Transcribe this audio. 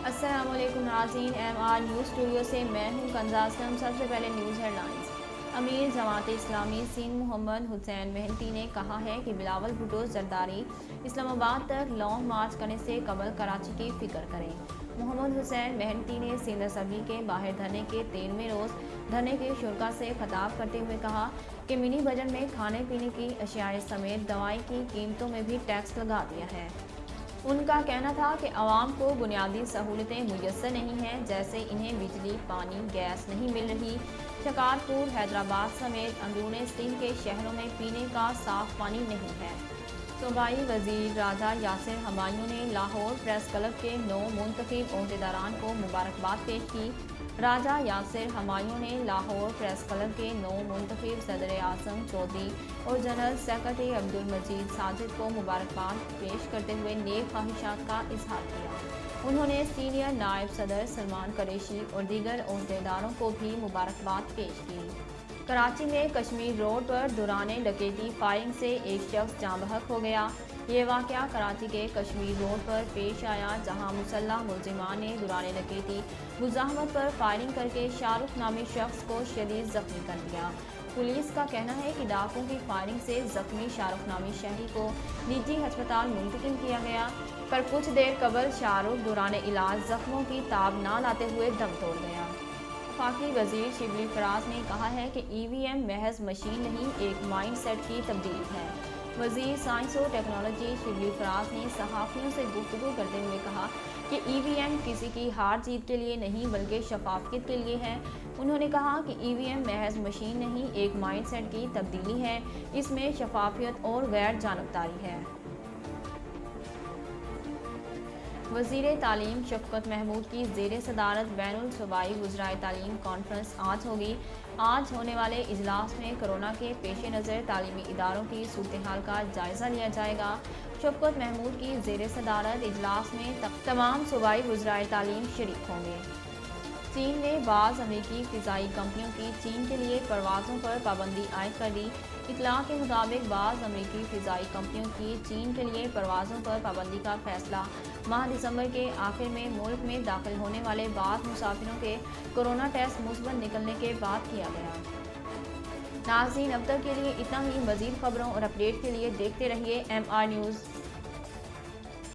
السلام علیکم ناظرین، MR نیوز اسٹوڈیو سے میں ہوں کنزا اسلم۔ سب سے پہلے نیوز ہیڈ لائنز۔ امیر جماعت اسلامی سندھ محمد حسین مہنتی نے کہا ہے کہ بلاول بھٹو زرداری اسلام آباد تک لانگ مارچ کرنے سے قبل کراچی کی فکر کریں۔ محمد حسین مہنتی نے سندھ اسمبلی کے باہر دھرنے کے 13ویں روز دھرنے کے شرکاء سے خطاب کرتے ہوئے کہا کہ منی بجٹ میں کھانے پینے کی اشیاء سمیت دوائی کی قیمتوں میں بھی ٹیکس لگا دیا ہے۔ ان کا کہنا تھا کہ عوام کو بنیادی سہولتیں میسر نہیں ہیں، جیسے انہیں بجلی، پانی، گیس نہیں مل رہی۔ شکارپور، حیدرآباد سمیت اندرون سندھ کے شہروں میں پینے کا صاف پانی نہیں ہے۔ صوبائی وزیر راجہ یاسر ہمایوں نے لاہور پریس کلب کے 9 منتخب عہدیداران کو مبارکباد پیش کی۔ راجہ یاسر ہمایوں نے لاہور پریس کلب کے 9 منتخب صدر اعظم چودھری اور جنرل سیکرٹری عبدالمجید ساجد کو مبارکباد پیش کرتے ہوئے نیک خواہشات کا اظہار کیا۔ انہوں نے سینئر نائب صدر سلمان قریشی اور دیگر عہدیداروں کو بھی مبارکباد پیش کی۔ کراچی میں کشمیر روڈ پر دوران ڈکیتی فائرنگ سے ایک شخص جاں بحق ہو گیا۔ یہ واقعہ کراچی کے کشمیر روڈ پر پیش آیا، جہاں مسلح ملزمان نے دوران ڈکیتی مزاحمت پر فائرنگ کر کے شاہ رخ نامی شخص کو شدید زخمی کر دیا۔ پولیس کا کہنا ہے کہ ڈاکوؤں کی فائرنگ سے زخمی شاہ رخ نامی شہری کو نجی ہسپتال منتقل کیا گیا، پر کچھ دیر قبل شاہ رخ دوران علاج زخموں کی تاب نہ لاتے ہوئے دم توڑ گیا۔ وفاقی وزیر شبلی فراز نے کہا ہے کہ EVM محض مشین نہیں، ایک مائنڈ سیٹ کی تبدیلی ہے۔ وزیر سائنس و ٹیکنالوجی شبلی فراز نے صحافیوں سے گفتگو کرتے ہوئے کہا کہ EVM کسی کی ہار جیت کے لیے نہیں بلکہ شفافیت کے لیے ہے۔ انہوں نے کہا کہ EVM محض مشین نہیں، ایک مائنڈ سیٹ کی تبدیلی ہے، اس میں شفافیت اور غیر جانبداری ہے۔ وزیر تعلیم شفقت محمود کی زیر صدارت بین الصوبائی وزرائے تعلیم کانفرنس آج ہوگی۔ آج ہونے والے اجلاس میں کورونا کے پیش نظر تعلیمی اداروں کی صورتحال کا جائزہ لیا جائے گا۔ شفقت محمود کی زیر صدارت اجلاس میں تمام صوبائی وزرائے تعلیم شریک ہوں گے۔ چین نے بعض امریکی فضائی کمپنیوں کی چین کے لیے پروازوں پر پابندی عائد کر دی۔ اطلاع کے مطابق بعض امریکی فضائی کمپنیوں کی چین کے لیے پروازوں پر پابندی کا فیصلہ ماہ دسمبر کے آخر میں ملک میں داخل ہونے والے بعض مسافروں کے کورونا ٹیسٹ مثبت نکلنے کے بعد کیا گیا۔ ناظرین، اب تک کے لیے اتنا ہی۔ مزید خبروں اور اپڈیٹ کے لیے دیکھتے رہیے MR نیوز۔